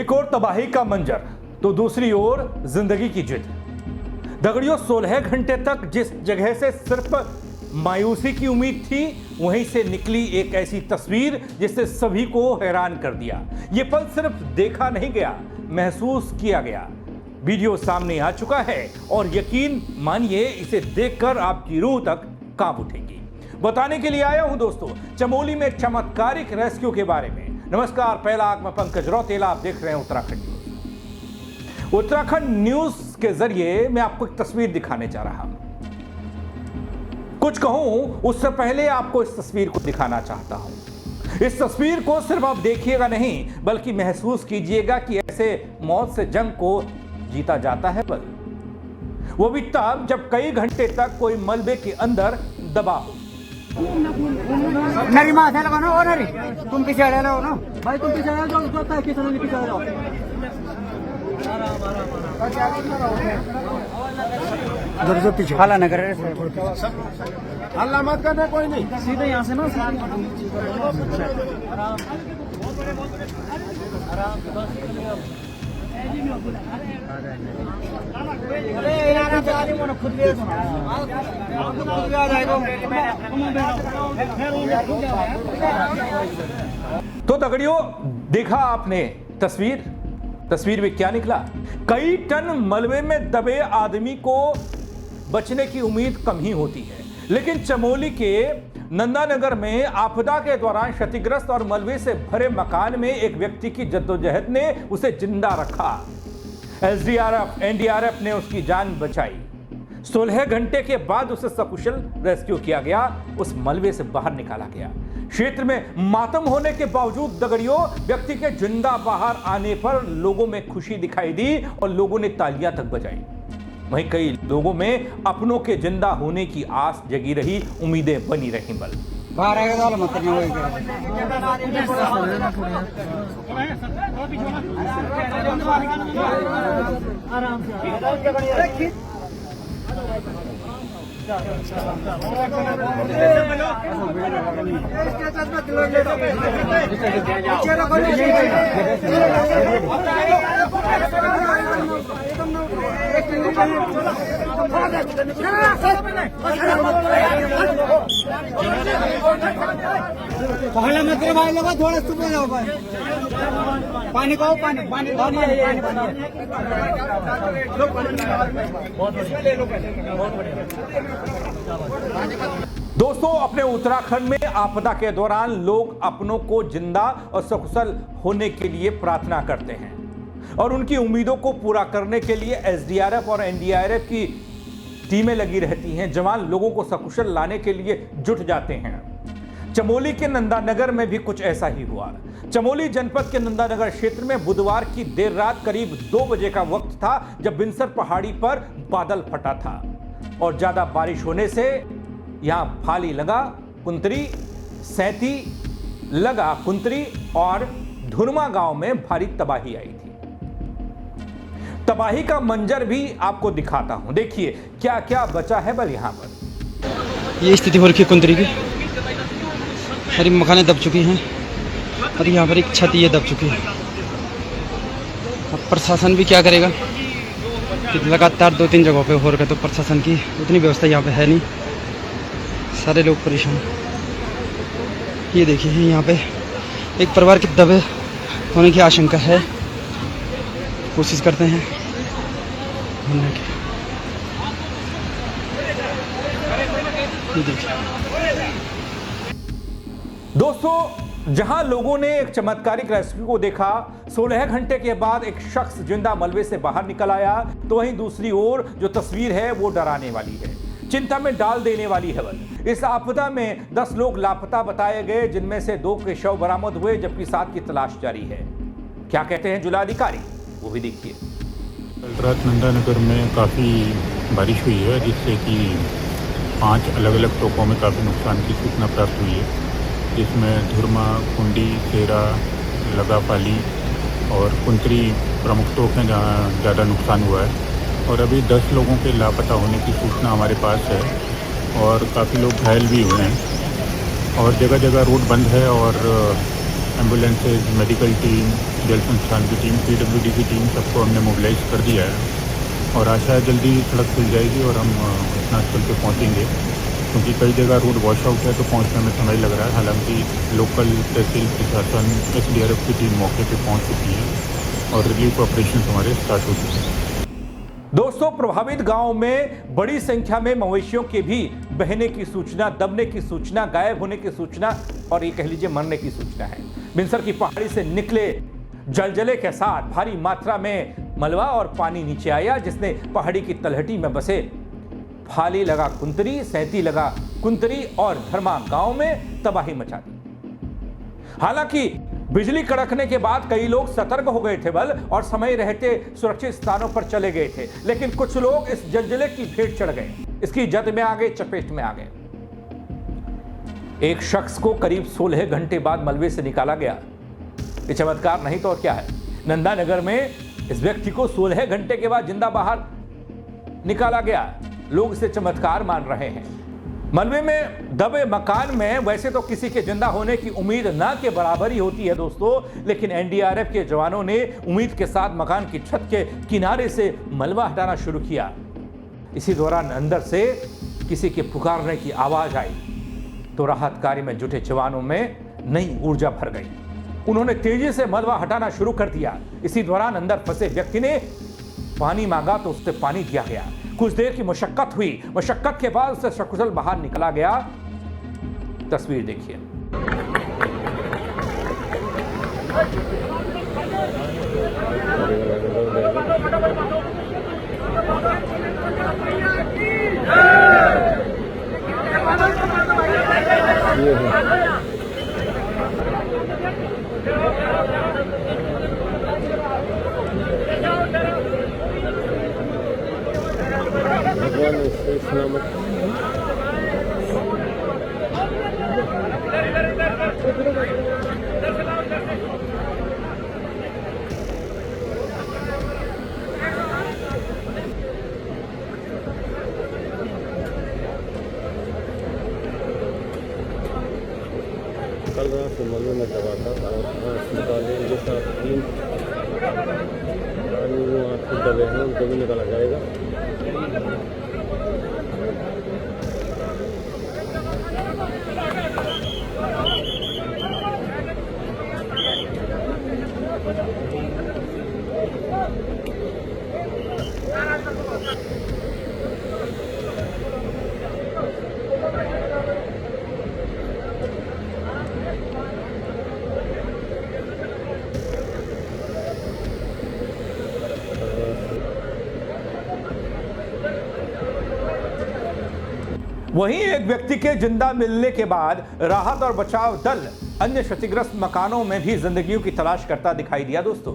एक और तबाही का मंजर तो दूसरी ओर जिंदगी की जिद। दगड़ियों 16 घंटे तक जिस जगह से सिर्फ मायूसी की उम्मीद थी, वहीं से निकली एक ऐसी तस्वीर जिससे सभी को हैरान कर दिया। ये पल सिर्फ देखा नहीं गया, महसूस किया गया। वीडियो सामने आ चुका है और यकीन मानिए इसे देखकर आपकी रूह तक कांप उठेगी। बताने के लिए आया हूं दोस्तों चमोली में चमत्कारिक रेस्क्यू के बारे में। नमस्कार, पहला आग में पंकज रौतेला, आप देख रहे हैं उत्तराखंड न्यूज। उत्तराखंड न्यूज के जरिए मैं आपको एक तस्वीर दिखाने जा रहा हूं। कुछ कहूं उससे पहले आपको इस तस्वीर को दिखाना चाहता हूं। इस तस्वीर को सिर्फ आप देखिएगा नहीं, बल्कि महसूस कीजिएगा कि ऐसे मौत से जंग को जीता जाता है। बल वो भी तब जब कई घंटे तक कोई मलबे के अंदर दबा हो। नरी माथे लगा ना, ओ नरी तुम पीछे आ जाओ ना भाई, तुम पीछे आ जाओ, उसको होता है किसी ने पीछे आ जाओ। जब से पीछे हल्ला न करे, हल्ला मत करना, कोई नहीं, सीधे यहाँ से ना तो दगड़ियों देखा आपने तस्वीर में क्या निकला। कई टन मलबे में दबे आदमी को बचने की उम्मीद कम ही होती है, लेकिन चमोली के नंदानगर में आपदा के दौरान क्षतिग्रस्त और मलबे से भरे मकान में एक व्यक्ति की जद्दोजहद ने उसे जिंदा रखा। एसडीआरएफ एनडीआरएफ ने उसकी जान बचाई। 16 घंटे के बाद उसे सकुशल रेस्क्यू किया गया, उस मलबे से बाहर निकाला गया। क्षेत्र में मातम होने के बावजूद दगड़ियों व्यक्ति के जिंदा बाहर आने पर लोगों में खुशी दिखाई दी और लोगों ने तालियां तक बजाई। वहीं कई लोगों में अपनों के जिंदा होने की आस जगी रही, उम्मीदें बनी रही। बल बाहर आएगा तो मत आराम से पहले मत भाई लोग थोड़ा चुप हो जाओ भाई। पानी को पानी पानी दोस्तों अपने उत्तराखंड में आपदा के दौरान लोग अपनों को जिंदा और सकुशल होने के लिए प्रार्थना करते हैं और उनकी उम्मीदों को पूरा करने के लिए एसडीआरएफ और एनडीआरएफ की टीमें लगी रहती हैं। जवान लोगों को सकुशल लाने के लिए जुट जाते हैं। चमोली के नंदानगर में भी कुछ ऐसा ही हुआ। चमोली जनपद के नंदानगर क्षेत्र में बुधवार की देर रात करीब 2 बजे का वक्त था जब बिनसर पहाड़ी पर बादल फटा था और ज्यादा बारिश होने से यहां फाली लगा कुंतरी, सैती लगा कुंतरी और धुरमा गांव में भारी तबाही आई थी। तबाही का मंजर भी आपको दिखाता हूं, देखिए क्या क्या बचा है। बल यहां पर ये स्थिति हो रखी है कुंतरी की, सारी मकानें दब चुकी हैं और यहाँ पर एक छत ये दब चुकी है। अब प्रशासन भी क्या करेगा कि लगातार 2-3 जगहों पे हो रखा, तो प्रशासन की उतनी व्यवस्था यहाँ पे है नहीं, सारे लोग परेशान। ये देखिए यहाँ पे एक परिवार के दबे होने की आशंका है, कोशिश करते हैं ढूंढने की। ये देखिए दोस्तों जहां लोगों ने एक चमत्कारिक रेस्क्यू को देखा, 16 घंटे के बाद एक शख्स जिंदा मलबे से बाहर निकल आया, तो वहीं दूसरी ओर जो तस्वीर है वो डराने वाली है, चिंता में डाल देने वाली है। इस आपदा में 10 लोग लापता बताए गए, जिनमें से 2 के शव बरामद हुए जबकि 7 की तलाश जारी है। क्या कहते हैं जिलाधिकारी, वो भी देखिए। कल रात नंदानगर में काफ़ी बारिश हुई है, जिससे कि 5 अलग अलग टोकों में काफ़ी नुकसान की सूचना प्राप्त हुई है, जिसमें धुरमा, कुंडी, सेरा, लगापाली और कुंतरी प्रमुख टोक हैं जहाँ ज़्यादा नुकसान हुआ है। और अभी 10 लोगों के लापता होने की सूचना हमारे पास है और काफ़ी लोग घायल भी हुए हैं और जगह जगह रोड बंद है और एम्बुलेंसेज, मेडिकल टीम, जल संस्थान की टीम, पीडब्ल्यूडी की टीम, सबको हमने मोबिलाइज कर दिया है और आशा है जल्दी सड़क खुल जाएगी और हम घटनास्थल पे पहुंचेंगे, क्योंकि कई जगह रोड वॉश आउट है तो पहुंचने में समय लग रहा है। हालांकि लोकल तहसील प्रशासन, SDRF की टीम मौके पे पहुंच चुकी है और रिलीफ ऑपरेशन हमारे स्टार्ट हो चुके हैं। दोस्तों, प्रभावित गांव में बड़ी संख्या में मवेशियों के भी बहने की सूचना, दबने की सूचना, गायब होने की सूचना और ये कह लीजिए मरने की सूचना है। बिनसर की पहाड़ी से निकले जलजले के साथ भारी मात्रा में मलबा और पानी नीचे आया, जिसने पहाड़ी की तलहटी में बसे फाली लगा कुंतरी, सैंती लगा कुंतरी और धर्मा गांव में तबाही मचा दी। हालांकि बिजली कड़कने के बाद कई लोग सतर्क हो गए थे बल और समय रहते सुरक्षित स्थानों पर चले गए थे, लेकिन कुछ लोग इस जलजले की भेंट चढ़ गए, इसकी जद में आ गए, चपेट में आ गए। एक शख्स को करीब 16 घंटे बाद मलबे से निकाला गया। ये चमत्कार नहीं तो और क्या है। नंदानगर में इस व्यक्ति को 16 घंटे के बाद जिंदा बाहर निकाला गया। लोग इसे चमत्कार मान रहे हैं। मलबे में दबे मकान में वैसे तो किसी के जिंदा होने की उम्मीद ना के बराबर ही होती है दोस्तों, लेकिन NDRF के जवानों ने उम्मीद के साथ मकान की छत के किनारे से मलबा हटाना शुरू किया। इसी दौरान अंदर से किसी के पुकारने की आवाज आई तो राहत कार्य में जुटे जवानों में नई ऊर्जा भर गई। उन्होंने तेजी से मलबा हटाना शुरू कर दिया। इसी दौरान अंदर फंसे व्यक्ति ने पानी मांगा तो उससे पानी दिया गया। कुछ देर की मशक्कत हुई। मशक्कत के बाद उसे सकुशल बाहर निकला गया। तस्वीर देखिए। कल रात से मलबे में दबा था और निकाले जो 3 आदमी दबे हैं, उनको भी निकाला जाएगा। वहीं एक व्यक्ति के जिंदा मिलने के बाद राहत और बचाव दल अन्य क्षतिग्रस्त मकानों में भी जिंदगियों की तलाश करता दिखाई दिया। दोस्तों,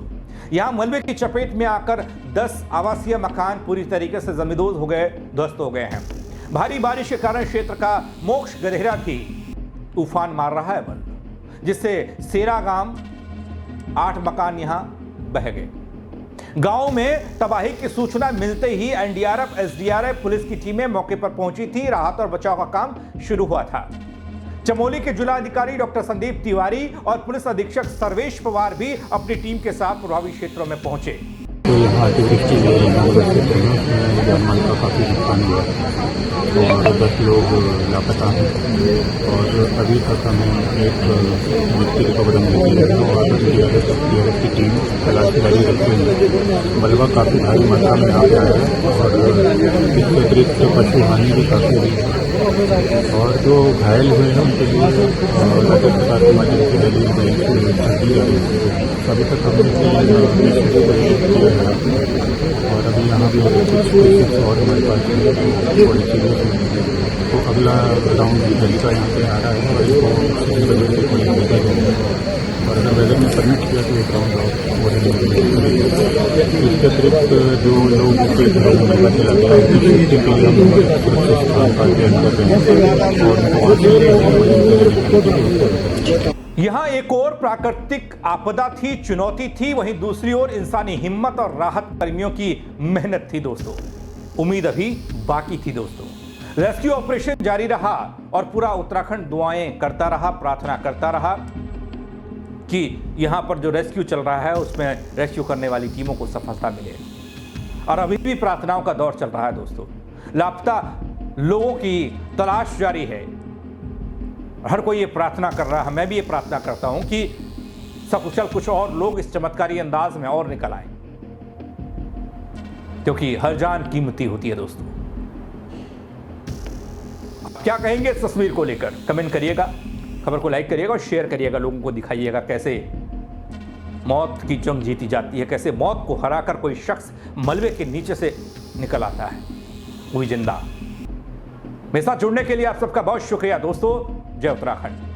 यहां मलबे की चपेट में आकर 10 आवासीय मकान पूरी तरीके से जमींदोज हो गए, ध्वस्त हो गए हैं। भारी बारिश के कारण क्षेत्र का मोक्ष गधेरा भी तूफान मार रहा है बल, जिससे सेरा गांव 8 मकान यहां बह गए। गांव में तबाही की सूचना मिलते ही NDRF, SDRF पुलिस की टीमें मौके पर पहुंची थी। राहत और बचाव का काम शुरू हुआ था। चमोली के जिलाधिकारी डॉक्टर संदीप तिवारी और पुलिस अधीक्षक सर्वेश पवार भी अपनी टीम के साथ प्रभावित क्षेत्रों में पहुंचे। तो यहाँ अतिवृष्टि जानमाल का काफ़ी नुकसान हुआ और 10 लोग लापता हैं और अभी तक हमें एक व्यक्ति रिकवर मिली है और NDRF की टीम तलाश जारी रखते हैं। मलबा काफ़ी भारी मात्रा में यहाँ पे आया है और इसके अतिरिक्त पशु हानि भी काफ़ी हुई है और जो घायल हुए हैं उनके लिए राज्य सरकार के माध्यम से दिल्ली में दी जा रही है। अभी तक हमने किया है और अभी यहाँ भी कुछ और हमारे पास थोड़ी चीज़ें, तो अगला राउंड जल्दी का यहाँ पे आ रहा है और इसको इसी वजह से थोड़ी जल्दी होगी और अगर वेदर में परमिट किया तो एक राउंड और इसके अतिरिक्त जो लोग के घरों में मेला चला गया उसके लिए हम सुरक्षित स्थान का चयन कर रहे हैं। यहां एक और प्राकृतिक आपदा थी, चुनौती थी, वहीं दूसरी ओर इंसानी हिम्मत और राहत कर्मियों की मेहनत थी। दोस्तों, उम्मीद अभी बाकी थी। दोस्तों, रेस्क्यू ऑपरेशन जारी रहा और पूरा उत्तराखंड दुआएं करता रहा, प्रार्थना करता रहा कि यहाँ पर जो रेस्क्यू चल रहा है उसमें रेस्क्यू करने वाली टीमों को सफलता मिले। और अभी भी प्रार्थनाओं का दौर चल रहा है दोस्तों, लापता लोगों की तलाश जारी है। हर कोई ये प्रार्थना कर रहा है, मैं भी ये प्रार्थना करता हूं कि सकुशल कुछ और लोग इस चमत्कारी अंदाज में और निकल आए, क्योंकि हर जान कीमती होती है दोस्तों। क्या कहेंगे इस तस्वीर को लेकर, कमेंट करिएगा, खबर को लाइक करिएगा और शेयर करिएगा, लोगों को दिखाइएगा कैसे मौत की जंग जीती जाती है, कैसे मौत को हराकर कोई शख्स मलबे के नीचे से निकल आता है, वो भी जिंदा। मेरे साथ जुड़ने के लिए आप सबका बहुत शुक्रिया दोस्तों। जय उत्तराखंड।